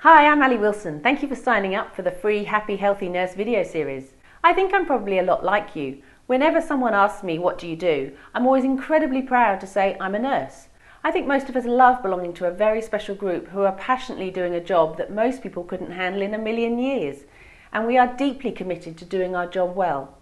Hi, I'm Ali Wilson. Thank you for signing up for the free Happy Healthy Nurse video series. I think I'm probably a lot like you. Whenever someone asks me what do you do, I'm always incredibly proud to say I'm a nurse. I think most of us love belonging to a very special group who are passionately doing a job that most people couldn't handle in a million years. And we are deeply committed to doing our job well.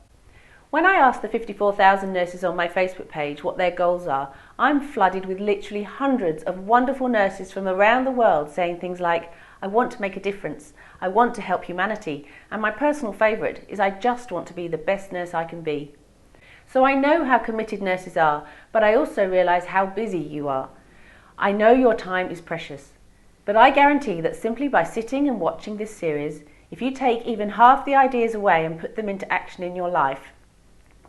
When I ask the 54,000 nurses on my Facebook page what their goals are, I'm flooded with literally hundreds of wonderful nurses from around the world saying things like, I want to make a difference, I want to help humanity, and my personal favourite is I just want to be the best nurse I can be. So I know how committed nurses are, but I also realise how busy you are. I know your time is precious, but I guarantee that simply by sitting and watching this series, if you take even half the ideas away and put them into action in your life,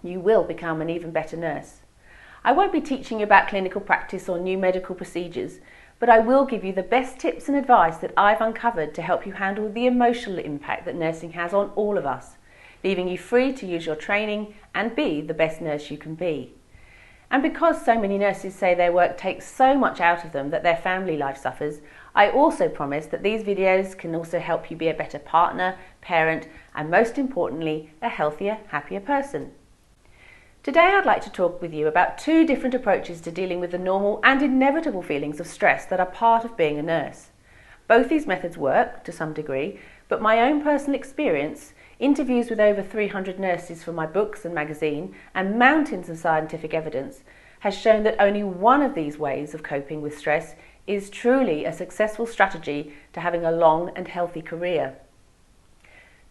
you will become an even better nurse. I won't be teaching you about clinical practice or new medical procedures, but I will give you the best tips and advice that I've uncovered to help you handle the emotional impact that nursing has on all of us, leaving you free to use your training and be the best nurse you can be. And because so many nurses say their work takes so much out of them that their family life suffers, I also promise that these videos can also help you be a better partner, parent, and most importantly, a healthier, happier person. Today I'd like to talk with you about two different approaches to dealing with the normal and inevitable feelings of stress that are part of being a nurse. Both these methods work to some degree, but my own personal experience, interviews with over 300 nurses for my books and magazine, and mountains of scientific evidence has shown that only one of these ways of coping with stress is truly a successful strategy to having a long and healthy career.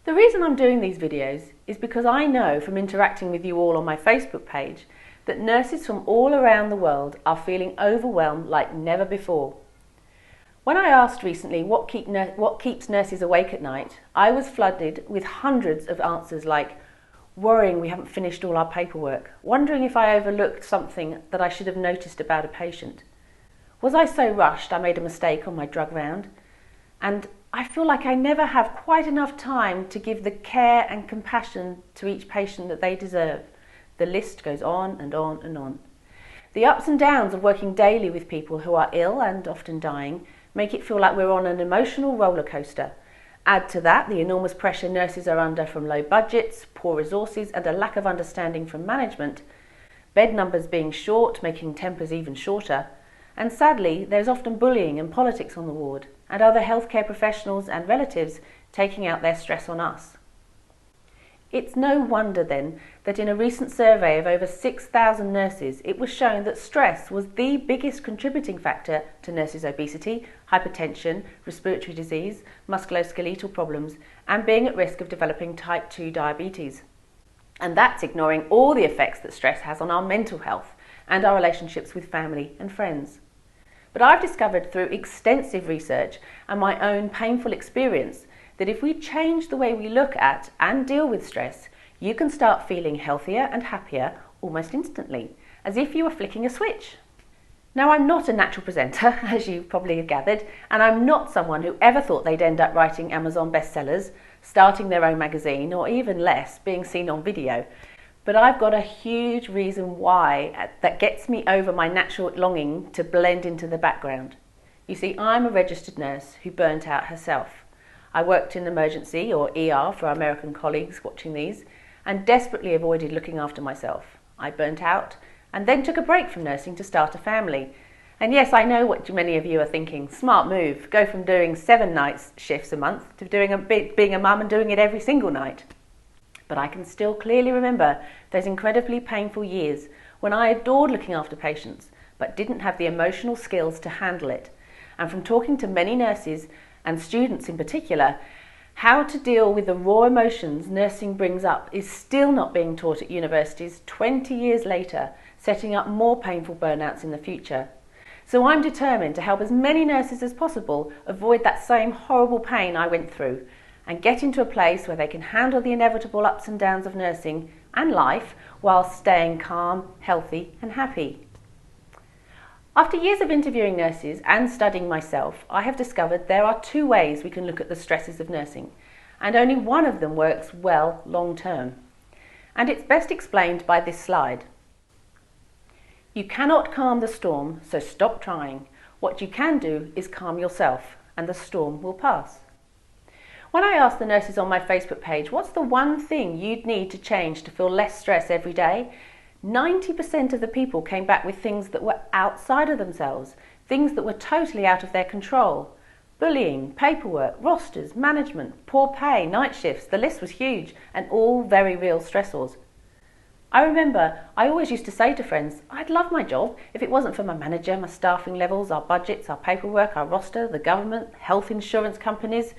The reason I'm doing these videos is because I know from interacting with you all on my Facebook page that nurses from all around the world are feeling overwhelmed like never before. When I asked recently what keeps nurses awake at night, I was flooded with hundreds of answers like worrying we haven't finished all our paperwork, wondering if I overlooked something that I should have noticed about a patient. Was I so rushed I made a mistake on my drug round? And I feel like I never have quite enough time to give the care and compassion to each patient that they deserve. The list goes on and on and on. The ups and downs of working daily with people who are ill and often dying make it feel like we're on an emotional roller coaster. Add to that the enormous pressure nurses are under from low budgets, poor resources, and a lack of understanding from management, bed numbers being short, making tempers even shorter, and sadly there's often bullying and politics on the ward, and other healthcare professionals and relatives taking out their stress on us. It's no wonder then that in a recent survey of over 6,000 nurses, it was shown that stress was the biggest contributing factor to nurses' obesity, hypertension, respiratory disease, musculoskeletal problems, and being at risk of developing type 2 diabetes. And that's ignoring all the effects that stress has on our mental health and our relationships with family and friends. But I've discovered through extensive research and my own painful experience that if we change the way we look at and deal with stress, you can start feeling healthier and happier almost instantly, as if you were flicking a switch. Now, I'm not a natural presenter, as you probably have gathered, and I'm not someone who ever thought they'd end up writing Amazon bestsellers, starting their own magazine, or even less, being seen on video. But I've got a huge reason why that gets me over my natural longing to blend into the background. You see, I'm a registered nurse who burnt out herself. I worked in emergency or ER for our American colleagues watching these and desperately avoided looking after myself. I burnt out and then took a break from nursing to start a family. And yes, I know what many of you are thinking. Smart move. Go from doing 7 nights shifts a month to being a mum and doing it every single night. But I can still clearly remember those incredibly painful years when I adored looking after patients, but didn't have the emotional skills to handle it. And from talking to many nurses, and students in particular, how to deal with the raw emotions nursing brings up is still not being taught at universities 20 years later, setting up more painful burnouts in the future. So I'm determined to help as many nurses as possible avoid that same horrible pain I went through, and get into a place where they can handle the inevitable ups and downs of nursing and life while staying calm, healthy and happy. After years of interviewing nurses and studying myself, I have discovered there are 2 ways we can look at the stresses of nursing, and only one of them works well long term. And it's best explained by this slide. You cannot calm the storm, so stop trying. What you can do is calm yourself, and the storm will pass. When I asked the nurses on my Facebook page, what's the one thing you'd need to change to feel less stress every day? 90% of the people came back with things that were outside of themselves, things that were totally out of their control. Bullying, paperwork, rosters, management, poor pay, night shifts, the list was huge and all very real stressors. I remember I always used to say to friends, I'd love my job if it wasn't for my manager, my staffing levels, our budgets, our paperwork, our roster, the government, health insurance companies,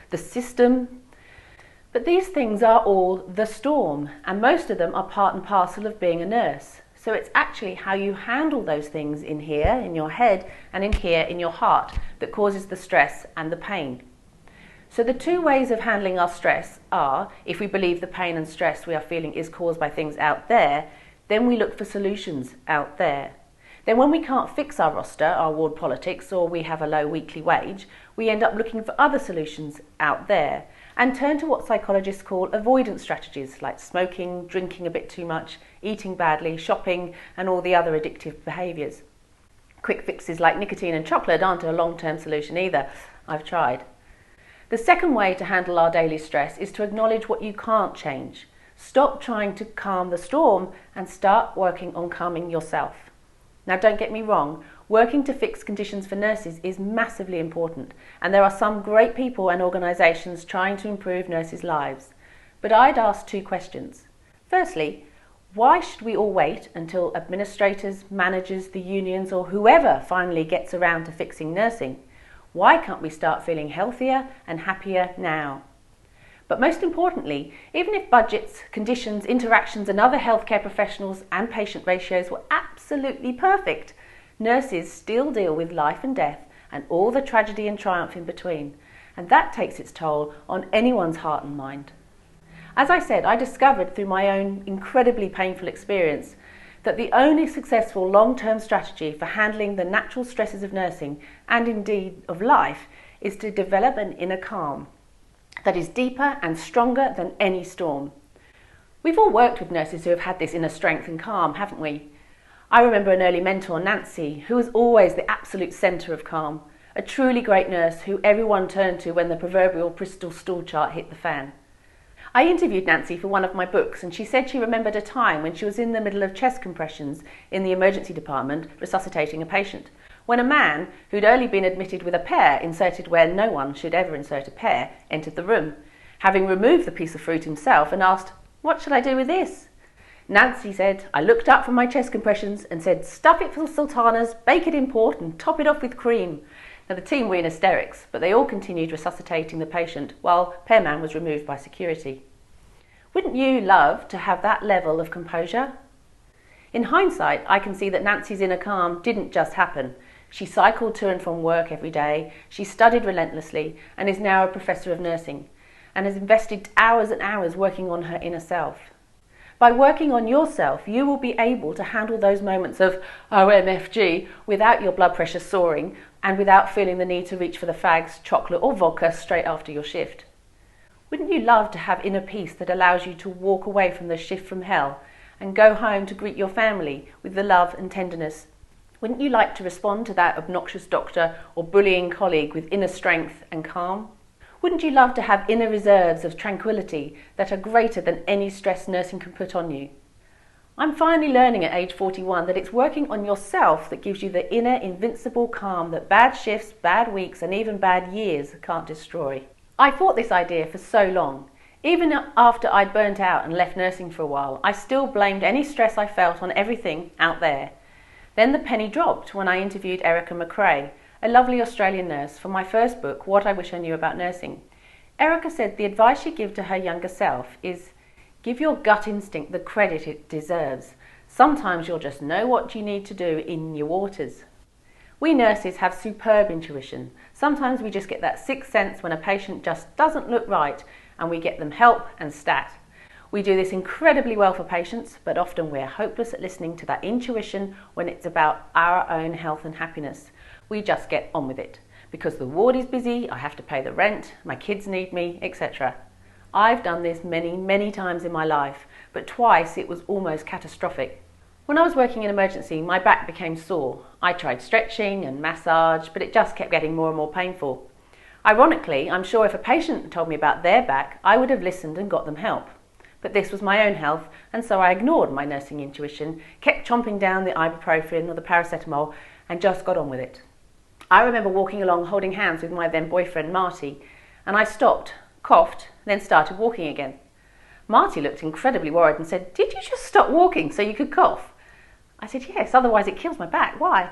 the system. But these things are all the storm, and most of them are part and parcel of being a nurse. So it's actually how you handle those things in here, in your head, and in here, in your heart, that causes the stress and the pain. So the two ways of handling our stress are, if we believe the pain and stress we are feeling is caused by things out there, then we look for solutions out there. Then when we can't fix our roster, our ward politics, or we have a low weekly wage, we end up looking for other solutions out there and turn to what psychologists call avoidance strategies like smoking, drinking a bit too much, eating badly, shopping, and all the other addictive behaviours. Quick fixes like nicotine and chocolate aren't a long-term solution either. I've tried. The second way to handle our daily stress is to acknowledge what you can't change. Stop trying to calm the storm and start working on calming yourself. Now, don't get me wrong, working to fix conditions for nurses is massively important, and there are some great people and organisations trying to improve nurses' lives. But I'd ask two questions. Firstly, why should we all wait until administrators, managers, the unions, or whoever finally gets around to fixing nursing? Why can't we start feeling healthier and happier now? But most importantly, even if budgets, conditions, interactions and other healthcare professionals and patient ratios were absolutely perfect, nurses still deal with life and death and all the tragedy and triumph in between, and that takes its toll on anyone's heart and mind. As I said, I discovered through my own incredibly painful experience that the only successful long-term strategy for handling the natural stresses of nursing, and indeed of life, is to develop an inner calm that is deeper and stronger than any storm. We've all worked with nurses who have had this inner strength and calm, haven't we? I remember an early mentor, Nancy, who was always the absolute centre of calm, a truly great nurse who everyone turned to when the proverbial Bristol stool chart hit the fan. I interviewed Nancy for one of my books, and she said she remembered a time when she was in the middle of chest compressions in the emergency department resuscitating a patient, when a man who'd only been admitted with a pear inserted where no one should ever insert a pear entered the room, having removed the piece of fruit himself, and asked, "What shall I do with this?" Nancy said, "I looked up from my chest compressions and said, stuff it for sultanas, bake it in port and top it off with cream." Now the team were in hysterics, but they all continued resuscitating the patient while Pearman was removed by security. Wouldn't you love to have that level of composure? In hindsight, I can see that Nancy's inner calm didn't just happen. She cycled to and from work every day, she studied relentlessly, and is now a professor of nursing, and has invested hours and hours working on her inner self. By working on yourself, you will be able to handle those moments of OMFG without your blood pressure soaring and without feeling the need to reach for the fags, chocolate or vodka straight after your shift. Wouldn't you love to have inner peace that allows you to walk away from the shift from hell and go home to greet your family with the love and tenderness? Wouldn't you like to respond to that obnoxious doctor or bullying colleague with inner strength and calm? Wouldn't you love to have inner reserves of tranquility that are greater than any stress nursing can put on you? I'm finally learning at age 41 that it's working on yourself that gives you the inner invincible calm that bad shifts, bad weeks and even bad years can't destroy. I fought this idea for so long. Even after I'd burnt out and left nursing for a while, I still blamed any stress I felt on everything out there. Then the penny dropped when I interviewed Erica McRae, a lovely Australian nurse, for my first book, What I Wish I Knew About Nursing. Erica said the advice she'd give to her younger self is, give your gut instinct the credit it deserves. Sometimes you'll just know what you need to do in your waters. We nurses have superb intuition. Sometimes we just get that sixth sense when a patient just doesn't look right, and we get them help and stat. We do this incredibly well for patients, but often we're hopeless at listening to that intuition when it's about our own health and happiness. We just get on with it. Because the ward is busy, I have to pay the rent, my kids need me, etc. I've done this many, many times in my life, but twice it was almost catastrophic. When I was working in emergency, my back became sore. I tried stretching and massage, but it just kept getting more and more painful. Ironically, I'm sure if a patient told me about their back, I would have listened and got them help. But this was my own health, and so I ignored my nursing intuition, kept chomping down the ibuprofen or the paracetamol, and just got on with it. I remember walking along holding hands with my then boyfriend Marty, and I stopped, coughed, then started walking again. Marty looked incredibly worried and said, "Did you just stop walking so you could cough?" I said, "Yes, otherwise it kills my back. Why?"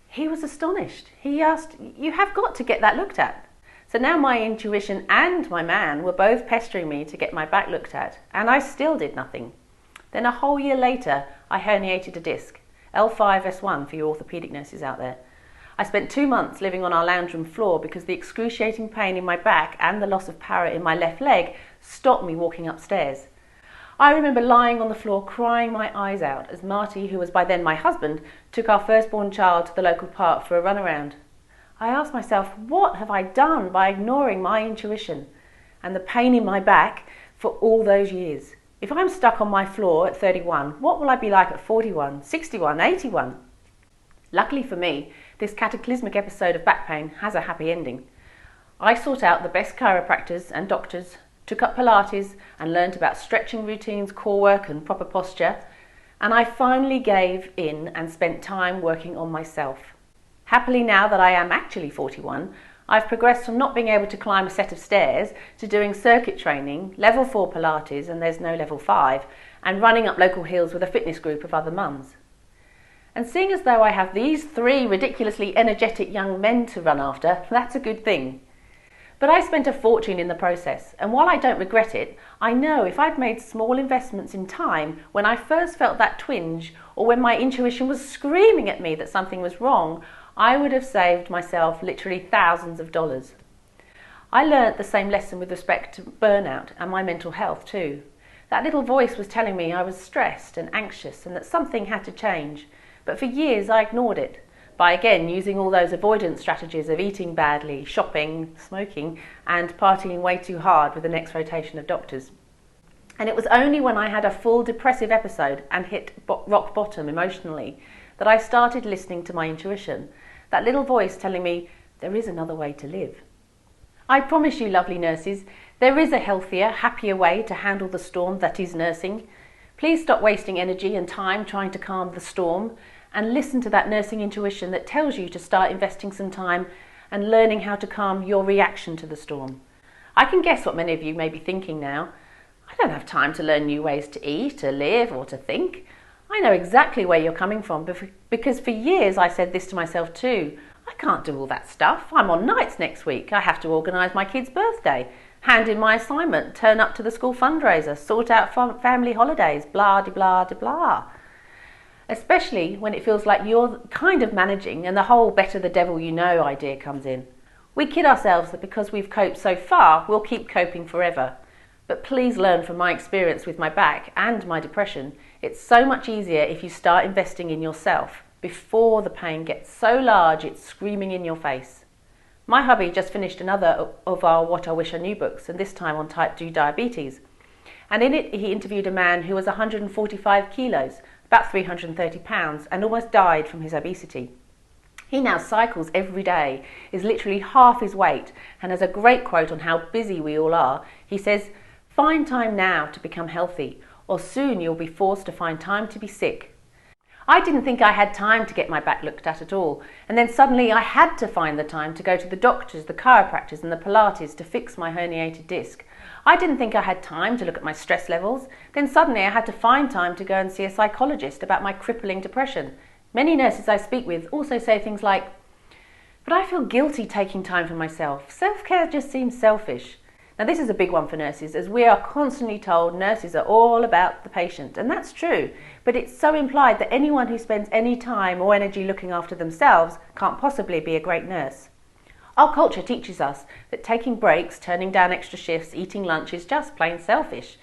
He was astonished. He asked, "You have got to get that looked at." So now my intuition and my man were both pestering me to get my back looked at, and I still did nothing. Then a whole year later, I herniated a disc, L5-S1 for you orthopaedic nurses out there. I spent 2 months living on our lounge room floor because the excruciating pain in my back and the loss of power in my left leg stopped me walking upstairs. I remember lying on the floor crying my eyes out as Marty, who was by then my husband, took our firstborn child to the local park for a run around. I asked myself, what have I done by ignoring my intuition and the pain in my back for all those years? If I'm stuck on my floor at 31, what will I be like at 41, 61, 81? Luckily for me, this cataclysmic episode of back pain has a happy ending. I sought out the best chiropractors and doctors, took up Pilates and learnt about stretching routines, core work and proper posture, and I finally gave in and spent time working on myself. Happily, now that I am actually 41, I've progressed from not being able to climb a set of stairs to doing circuit training, level 4 Pilates, and there's no level 5, and running up local hills with a fitness group of other mums. And seeing as though I have these 3 ridiculously energetic young men to run after, that's a good thing. But I spent a fortune in the process, and while I don't regret it, I know if I'd made small investments in time when I first felt that twinge, or when my intuition was screaming at me that something was wrong, I would have saved myself literally thousands of dollars. I learnt the same lesson with respect to burnout and my mental health too. That little voice was telling me I was stressed and anxious and that something had to change, but for years I ignored it by again using all those avoidance strategies of eating badly, shopping, smoking, and partying way too hard with the next rotation of doctors. And it was only when I had a full depressive episode and hit rock bottom emotionally that I started listening to my intuition, that little voice telling me there is another way to live. I promise you, lovely nurses, there is a healthier, happier way to handle the storm that is nursing. Please stop wasting energy and time trying to calm the storm and listen to that nursing intuition that tells you to start investing some time and learning how to calm your reaction to the storm. I can guess what many of you may be thinking now. I don't have time to learn new ways to eat, to live, or to think. I know exactly where you're coming from because for years I said this to myself too. I can't do all that stuff. I'm on nights next week. I have to organise my kid's birthday, hand in my assignment, turn up to the school fundraiser, sort out family holidays, blah de blah de blah. Especially when it feels like you're kind of managing and the whole better the devil you know idea comes in. We kid ourselves that because we've coped so far, we'll keep coping forever. But please learn from my experience with my back and my depression. It's so much easier if you start investing in yourself before the pain gets so large it's screaming in your face. My hubby just finished another of our What I Wish I Knew books, and this time on type 2 diabetes. And in it he interviewed a man who was 145 kilos, about 330 pounds, and almost died from his obesity. He now cycles every day, is literally half his weight, and has a great quote on how busy we all are. He says, "Find time now to become healthy, or soon you'll be forced to find time to be sick." I didn't think I had time to get my back looked at all, and then suddenly I had to find the time to go to the doctors, the chiropractors and the Pilates to fix my herniated disc. I didn't think I had time to look at my stress levels, then suddenly I had to find time to go and see a psychologist about my crippling depression. Many nurses I speak with also say things like, "But I feel guilty taking time for myself. Self-care just seems selfish." Now this is a big one for nurses, as we are constantly told nurses are all about the patient, and that's true, but it's so implied that anyone who spends any time or energy looking after themselves can't possibly be a great nurse. Our culture teaches us that taking breaks, turning down extra shifts, eating lunch is just plain selfish.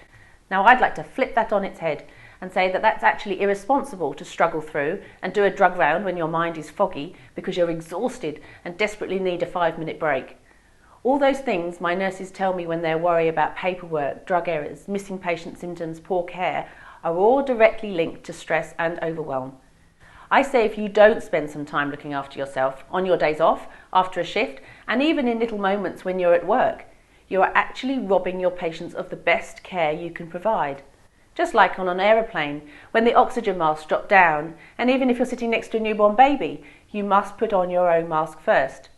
Now I'd like to flip that on its head and say that that's actually irresponsible to struggle through and do a drug round when your mind is foggy because you're exhausted and desperately need a 5-minute break. All those things my nurses tell me when they're worried about paperwork, drug errors, missing patient symptoms, poor care, are all directly linked to stress and overwhelm. I say if you don't spend some time looking after yourself on your days off, after a shift, and even in little moments when you're at work, you are actually robbing your patients of the best care you can provide. Just like on an aeroplane, when the oxygen masks drop down, and even if you're sitting next to a newborn baby, you must put on your own mask first.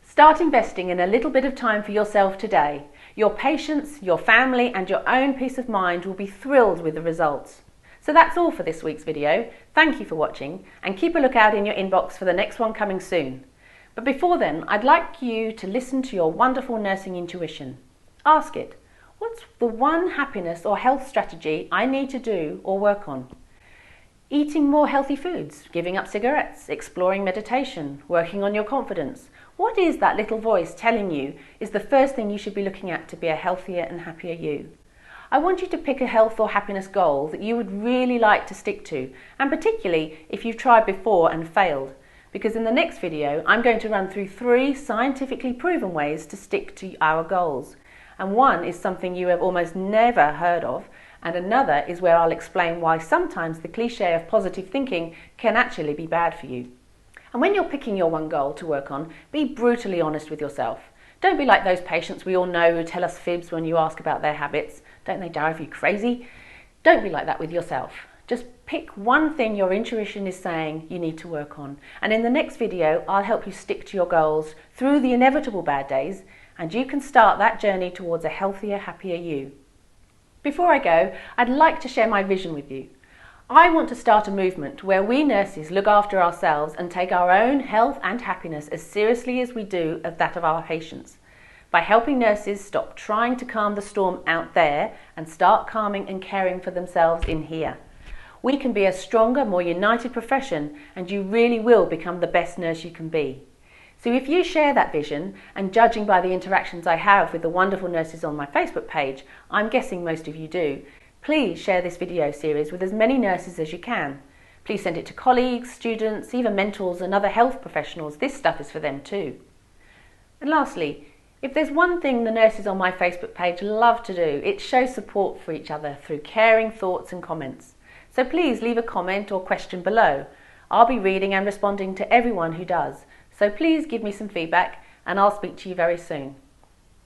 Start investing in a little bit of time for yourself today. Your patients, your family, and your own peace of mind will be thrilled with the results. So that's all for this week's video. Thank you for watching, and keep a lookout in your inbox for the next one coming soon. But before then, I'd like you to listen to your wonderful nursing intuition. Ask it, what's the one happiness or health strategy I need to do or work on? Eating more healthy foods, giving up cigarettes, exploring meditation, working on your confidence. What is that little voice telling you is the first thing you should be looking at to be a healthier and happier you? I want you to pick a health or happiness goal that you would really like to stick to, and particularly if you've tried before and failed. Because in the next video, I'm going to run through 3 scientifically proven ways to stick to our goals. And one is something you have almost never heard of, and another is where I'll explain why sometimes the cliche of positive thinking can actually be bad for you. And when you're picking your one goal to work on, be brutally honest with yourself. Don't be like those patients we all know who tell us fibs when you ask about their habits. Don't they drive you crazy? Don't be like that with yourself. Just pick one thing your intuition is saying you need to work on. And in the next video, I'll help you stick to your goals through the inevitable bad days, and you can start that journey towards a healthier, happier you. Before I go, I'd like to share my vision with you. I want to start a movement where we nurses look after ourselves and take our own health and happiness as seriously as we do of that of our patients. By helping nurses stop trying to calm the storm out there and start calming and caring for themselves in here. We can be a stronger, more united profession, and you really will become the best nurse you can be. So if you share that vision, and judging by the interactions I have with the wonderful nurses on my Facebook page, I'm guessing most of you do, please share this video series with as many nurses as you can. Please send it to colleagues, students, even mentors and other health professionals. This stuff is for them too. And lastly, if there's one thing the nurses on my Facebook page love to do, it's show support for each other through caring thoughts and comments. So please leave a comment or question below. I'll be reading and responding to everyone who does. So please give me some feedback, and I'll speak to you very soon.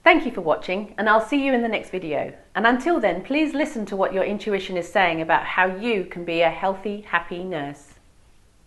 Thank you for watching, and I'll see you in the next video. And until then, please listen to what your intuition is saying about how you can be a healthy, happy nurse.